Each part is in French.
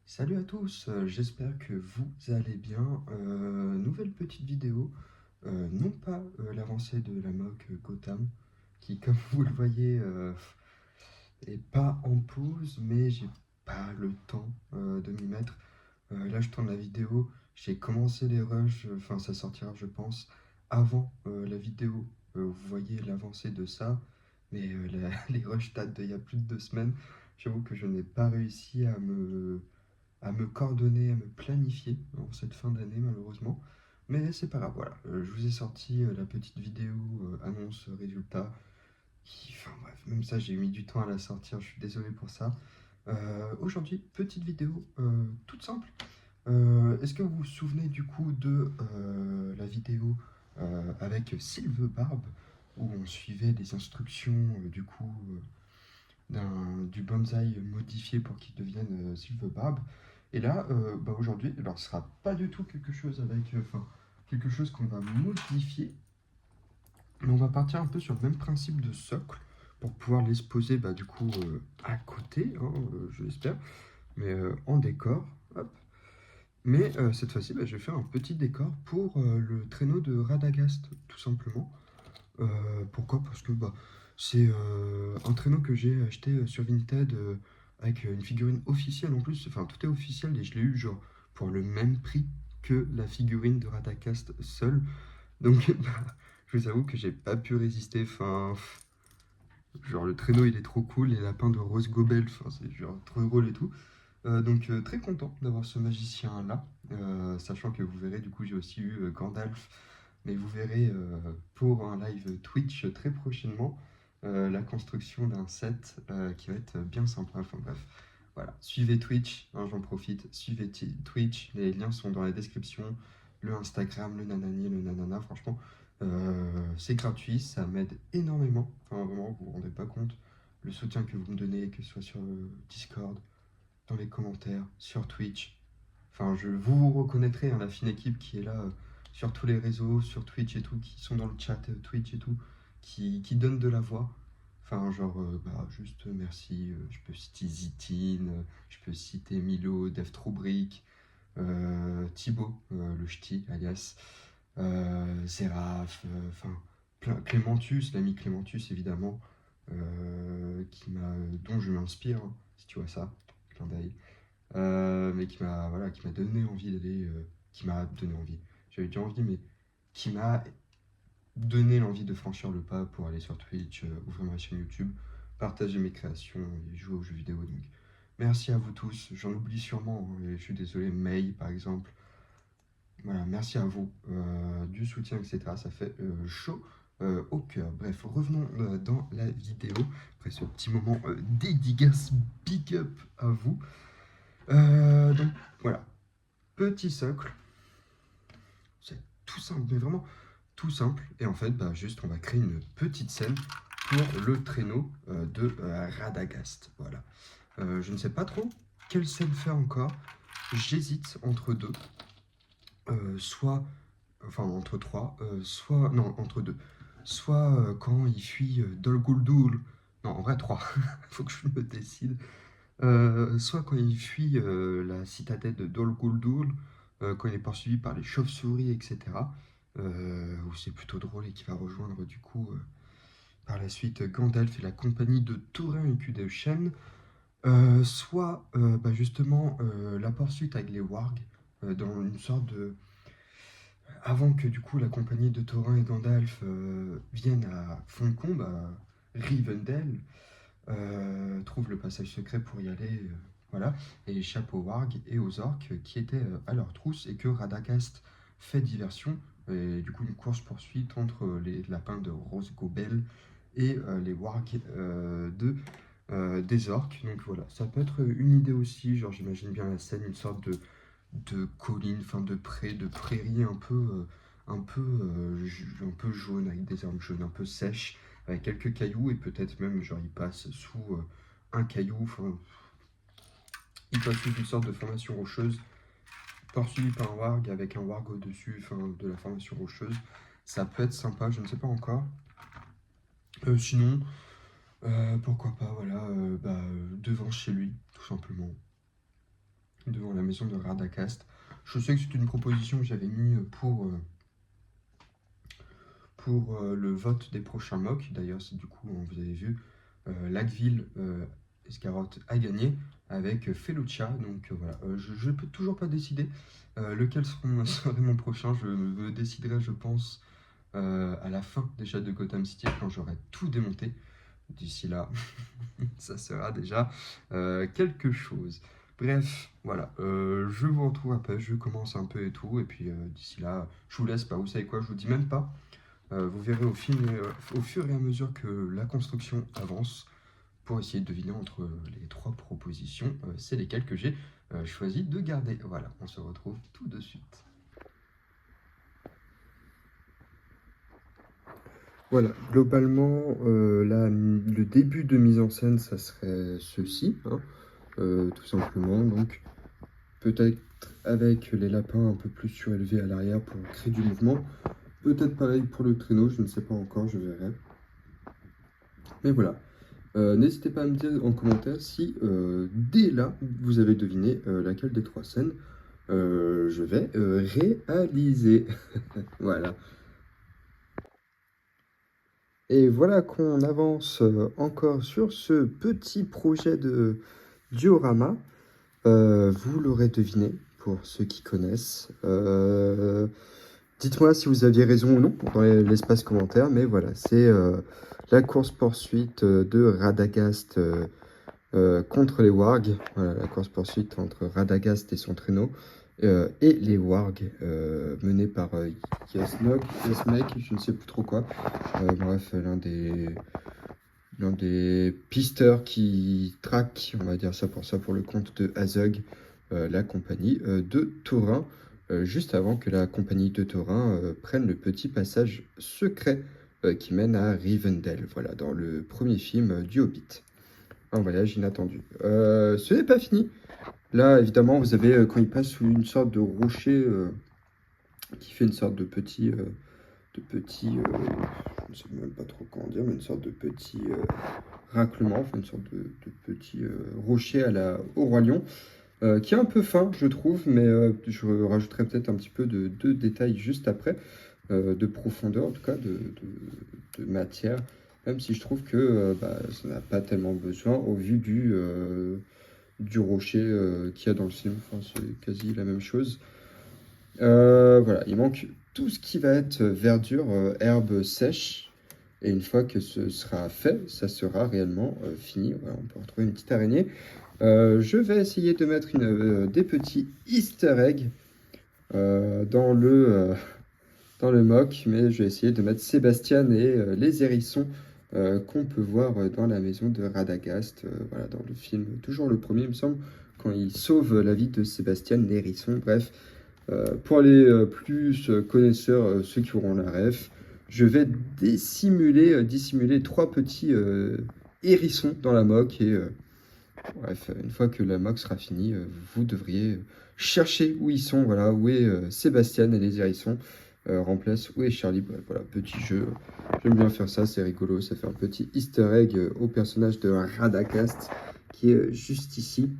Salut à tous, j'espère que vous allez bien. Nouvelle petite vidéo, non pas l'avancée de la mock Gotham, qui comme vous le voyez est pas en pause, mais j'ai pas le temps de m'y mettre. Là je tourne la vidéo, j'ai commencé les rushs, enfin ça sortira je pense avant la vidéo. Vous voyez l'avancée de ça, mais les rushs datent d'il y a plus de 2 semaines. J'avoue que je n'ai pas réussi à me coordonner, à me planifier en cette fin d'année malheureusement. Mais c'est pas grave, voilà. Je vous ai sorti la petite vidéo annonce résultat. Enfin bref, même ça j'ai mis du temps à la sortir, je suis désolé pour ça. Aujourd'hui, petite vidéo toute simple. Est-ce que vous vous souvenez du coup de la vidéo avec Silverbarb où on suivait les instructions du bonsaï modifié pour qu'il devienne Silverbarb. Et là, aujourd'hui, alors ce sera pas du tout quelque chose quelque chose qu'on va modifier, mais on va partir un peu sur le même principe de socle pour pouvoir les poser à côté, hein, je l'espère, mais en décor. Hop. Mais cette fois-ci, je vais faire un petit décor pour le traîneau de Radagast, tout simplement. Pourquoi? Parce que c'est un traîneau que j'ai acheté sur Vinted avec une figurine officielle en plus. Enfin, tout est officiel et je l'ai eu genre pour le même prix que la figurine de Radagast seule. Donc, je vous avoue que j'ai pas pu résister. Enfin, genre le traîneau il est trop cool, les lapins de Rose Gobel, enfin, c'est genre trop drôle et tout. Très content d'avoir ce magicien là, sachant que vous verrez du coup j'ai aussi eu Gandalf, mais vous verrez pour un live Twitch très prochainement la construction d'un set qui va être bien sympa. Enfin bref, voilà, suivez Twitch, hein, j'en profite, suivez Twitch, les liens sont dans la description, le Instagram, le nanani, le nanana, franchement c'est gratuit, ça m'aide énormément, enfin vraiment vous vous rendez pas compte le soutien que vous me donnez, que ce soit sur Discord, dans les commentaires, sur Twitch. Enfin, vous vous reconnaîtrez, hein, la fine équipe qui est là sur tous les réseaux, sur Twitch et tout, qui sont dans le chat Twitch et tout, qui donnent de la voix. Enfin, genre, juste merci. Je peux citer Zitine, je peux citer Milo, Devtroubrick, Thibaut, le ch'ti, alias, Zeraf, Clémentus, l'ami Clémentus évidemment, dont je m'inspire, hein, si tu vois ça, clin d'œil. Mais qui m'a donné envie d'aller, qui m'a donné envie. J'avais déjà envie, mais qui m'a donné l'envie de franchir le pas pour aller sur Twitch, ouvrir ma chaîne YouTube, partager mes créations et jouer aux jeux vidéo. Donc, merci à vous tous. J'en oublie sûrement, hein, et je suis désolé. May, par exemple. Voilà, merci à vous du soutien, etc. Ça fait chaud au cœur. Bref, revenons dans la vidéo. Après ce petit moment dédicace, big up à vous. Donc voilà, petit socle, c'est tout simple, mais vraiment tout simple. Et en fait, juste on va créer une petite scène pour le traîneau de Radagast. Voilà. Je ne sais pas trop quelle scène faire encore. J'hésite entre deux. Enfin entre trois, non, entre deux. Soit quand il fuit Dol Guldur. Non, en vrai, trois. Faut que je me décide. Soit quand il fuit la citadelle de Dol Guldur, quand il est poursuivi par les chauves-souris, etc. Où c'est plutôt drôle et qui va rejoindre du coup par la suite Gandalf et la compagnie de Thorin et Cudéchen. Soit justement la poursuite avec les wargs dans une sorte de... Avant que du coup la compagnie de Thorin et Gandalf viennent à Fontcombe, à Rivendell, trouve le passage secret pour y aller, voilà, et échappe aux wargs et aux orques qui étaient à leur trousse et que Radagast fait diversion. Et du coup, une course-poursuite entre les lapins de Rosgobel et les wargs des orques. Donc voilà, ça peut être une idée aussi, genre j'imagine bien la scène, une sorte de colline, enfin de pré, de prairie un peu jaune, avec des herbes jaunes, un peu sèches, avec quelques cailloux, et peut-être même, genre, il passe sous un caillou, enfin, il passe sous une sorte de formation rocheuse, poursuivi par un warg, avec un warg au-dessus, enfin, de la formation rocheuse. Ça peut être sympa, je ne sais pas encore. Sinon, pourquoi pas, voilà, devant chez lui, tout simplement. devant la maison de Radagast. Je sais que c'est une proposition que j'avais mis pour le vote des prochains mocks. D'ailleurs, du coup, vous avez vu, Lagville Escarotte a gagné avec Felucia. Donc voilà, je ne peux toujours pas décider lequel serait mon prochain. Je me déciderai, je pense, à la fin déjà de Gotham City, quand j'aurai tout démonté. D'ici là, ça sera déjà quelque chose. Bref, voilà, je vous retrouve après, je commence un peu et tout, et puis d'ici là, je vous laisse pas, vous savez quoi, je vous dis même pas. Vous verrez au fur et à mesure que la construction avance, pour essayer de deviner entre les trois propositions, c'est lesquelles que j'ai choisi de garder. Voilà, on se retrouve tout de suite. Voilà, globalement, le début de mise en scène, ça serait ceci, hein, tout simplement. Donc, peut-être avec les lapins un peu plus surélevés à l'arrière pour créer du mouvement. Peut-être pareil pour le traîneau, je ne sais pas encore, je verrai. Mais voilà. N'hésitez pas à me dire en commentaire si dès là, vous avez deviné laquelle des trois scènes je vais réaliser. Voilà. Et voilà qu'on avance encore sur ce petit projet de diorama. Vous l'aurez deviné, pour ceux qui connaissent. Dites-moi si vous aviez raison ou non dans l'espace commentaire, mais voilà, c'est la course-poursuite de Radagast contre les wargs. Voilà, la course-poursuite entre Radagast et son traîneau, et les wargs menés par Yasmek, je ne sais plus trop quoi. Bref, l'un des pisteurs qui traque, on va dire ça pour le compte de Azog, la compagnie de Thorin, juste avant que la compagnie de Thorin prenne le petit passage secret qui mène à Rivendell, voilà, dans le premier film du Hobbit. Un voyage inattendu. Ce n'est pas fini. Là, évidemment, vous avez, quand il passe sous une sorte de rocher qui fait une sorte de petit... je ne sais même pas trop comment dire, mais une sorte de petit raclement, enfin une sorte de petit rocher au Roi Lion, qui est un peu fin, je trouve, mais je rajouterai peut-être un petit peu de détails juste après, de profondeur, en tout cas, de matière, même si je trouve que ça n'a pas tellement besoin au vu du rocher qu'il y a dans le film. Enfin, c'est quasi la même chose. Voilà, il manque tout ce qui va être verdure, herbe sèche. Et une fois que ce sera fait, ça sera réellement fini. Voilà, on peut retrouver une petite araignée. Je vais essayer de mettre des petits easter eggs dans le mock, mais je vais essayer de mettre Sébastien et les hérissons qu'on peut voir dans la maison de Radagast, voilà, dans le film, toujours le premier, il me semble, quand il sauve la vie de Sébastien, l'hérisson. Bref, pour les plus connaisseurs, ceux qui auront la ref, je vais dissimuler trois petits hérissons dans la mock. Et bref, une fois que la mock sera finie, vous devriez chercher où ils sont. Voilà, où est Sébastien et les hérissons. Remplace où est Charlie. Bref, voilà, petit jeu. J'aime bien faire ça, c'est rigolo. Ça fait un petit easter egg au personnage de Radagast qui est juste ici,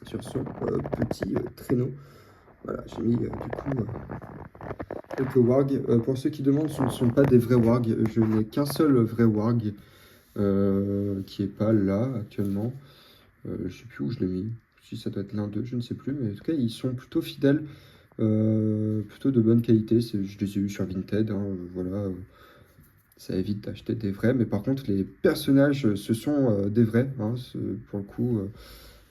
sur son petit traîneau. Voilà, j'ai mis du coup quelques wargs. Pour ceux qui demandent, ce ne sont pas des vrais wargs. Je n'ai qu'un seul vrai warg qui est pas là actuellement. Je sais plus où je l'ai mis. Si ça doit être l'un d'eux, je ne sais plus. Mais en tout cas, ils sont plutôt fidèles, plutôt de bonne qualité. Je les ai eus sur Vinted. Hein, voilà, ça évite d'acheter des vrais. Mais par contre, les personnages, ce sont des vrais. Hein, pour le coup.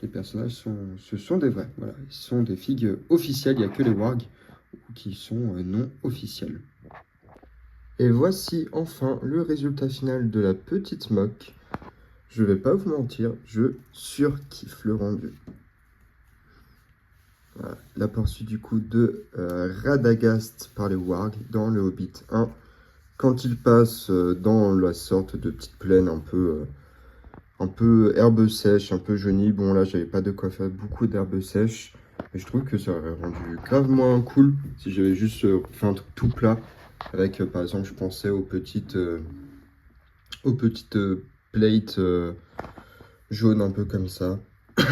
Les personnages ce sont des vrais, voilà. Ils sont des figues officielles, il n'y a que les wargs qui sont non officiels. Et voici enfin le résultat final de la petite mock. Je vais pas vous mentir, je surkiffe le rendu. Voilà, la poursuite du coup de Radagast par les wargs dans le Hobbit 1. Quand il passe dans la sorte de petite plaine un peu herbe sèche, un peu jaunie. Bon, là, j'avais pas de quoi faire beaucoup d'herbe sèche. Mais je trouve que ça aurait rendu grave moins cool si j'avais juste fait un truc tout plat. Avec, par exemple, je pensais aux petites plates jaunes, un peu comme ça.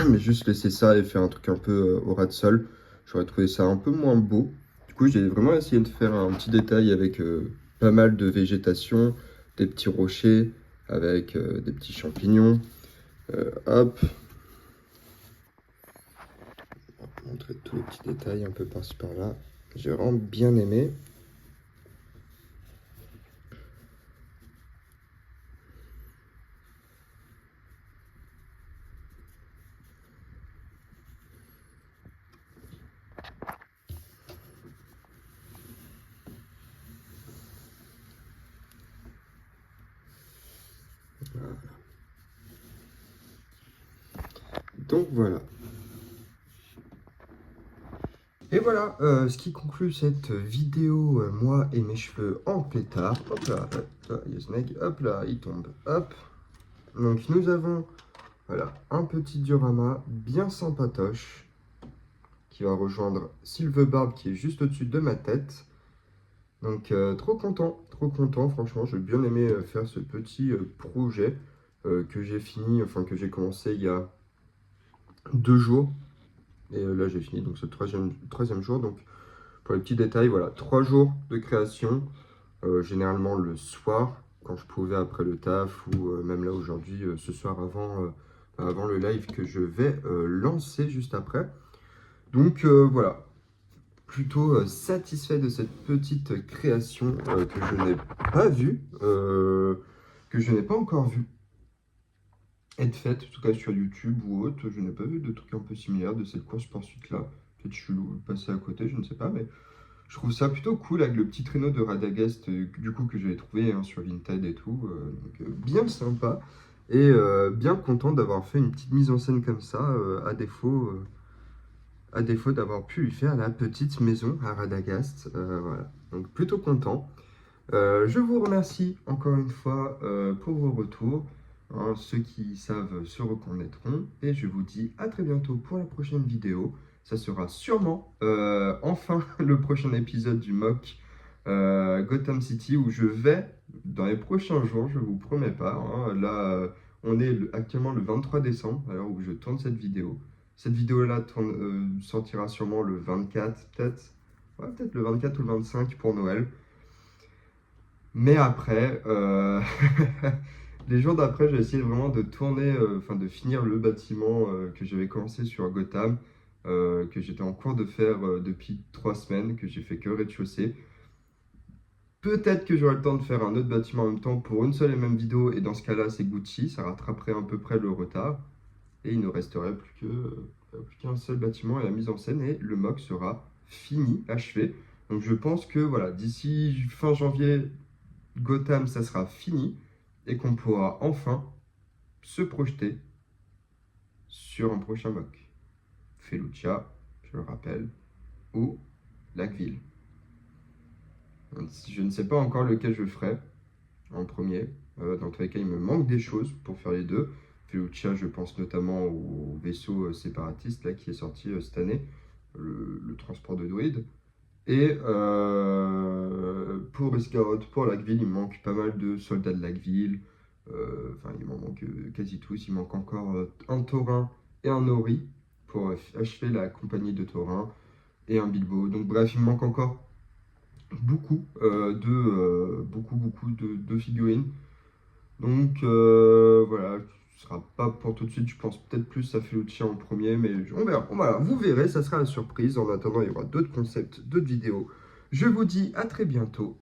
mais juste laisser ça et faire un truc un peu au ras de sol, j'aurais trouvé ça un peu moins beau. Du coup, j'ai vraiment essayé de faire un petit détail avec pas mal de végétation, des petits rochers, avec des petits champignons. Hop, on va montrer tous les petits détails un peu par-ci par-là. J'ai vraiment bien aimé. Donc voilà. Et voilà ce qui conclut cette vidéo, moi et mes cheveux en pétard. Hop là, il y a Snake, hop là, il tombe, hop. Donc nous avons, voilà, un petit diorama bien sympatoche qui va rejoindre Silvebarb qui est juste au-dessus de ma tête. Donc trop content, franchement, j'ai bien aimé faire ce petit projet que j'ai fini, enfin que j'ai commencé il y a 2 jours. Et là j'ai fini, donc c'est le troisième jour. Donc pour les petits détails, voilà, 3 jours de création, généralement le soir, quand je pouvais après le taf, ou même là aujourd'hui, ce soir avant le live que je vais lancer juste après. Donc voilà, plutôt satisfait de cette petite création que je n'ai pas vue, que je n'ai pas encore vue être faite, en tout cas sur YouTube ou autre. Je n'ai pas vu de trucs un peu similaires de cette course-poursuite là. Peut-être je suis passé à côté, je ne sais pas, mais je trouve ça plutôt cool avec le petit traîneau de Radagast du coup que j'avais trouvé hein, sur Vinted et tout. Donc, bien sympa et bien content d'avoir fait une petite mise en scène comme ça, à défaut d'avoir pu lui faire la petite maison à Radagast. Voilà. Donc plutôt content. Je vous remercie encore une fois pour vos retours. Hein, ceux qui savent se reconnaîtront. Et je vous dis à très bientôt pour la prochaine vidéo. Ça sera sûrement enfin le prochain épisode du mock Gotham City où je vais, dans les prochains jours, je vous promets pas. Hein, là, on est actuellement le 23 décembre, à l'heure où je tourne cette vidéo. Cette vidéo-là sortira sûrement le 24, peut-être. Ouais, peut-être le 24 ou le 25 pour Noël. Mais après, les jours d'après, j'ai essayé vraiment de tourner, enfin de finir le bâtiment que j'avais commencé sur Gotham, que j'étais en cours de faire depuis 3 semaines, que j'ai fait que le rez-de-chaussée. Peut-être que j'aurai le temps de faire un autre bâtiment en même temps pour une seule et même vidéo, et dans ce cas-là, c'est Gucci, ça rattraperait à peu près le retard. Et il ne resterait plus qu'un seul bâtiment et la mise en scène, et le mock sera fini, achevé. Donc je pense que voilà, d'ici fin janvier, Gotham, ça sera fini et qu'on pourra enfin se projeter sur un prochain mock. Felucia, je le rappelle, ou Lackville. Je ne sais pas encore lequel je ferai en premier. Dans tous les cas, il me manque des choses pour faire les deux. Felucia, je pense notamment au vaisseau séparatiste là, qui est sorti cette année, le transport de druides. Et pour Escarot, pour Lackville, il me manque pas mal de soldats de Lackville. Enfin, il m'en manque quasi tous. Il manque encore un taurin et un Ori pour achever la compagnie de taurins et un Bilbo. Donc bref, il me manque encore beaucoup de figurines. Donc voilà, ce sera pas pour tout de suite. Je pense peut-être plus à Felucia en premier, mais on verra. Voilà, vous verrez, ça sera la surprise. En attendant, il y aura d'autres concepts, d'autres vidéos. Je vous dis à très bientôt.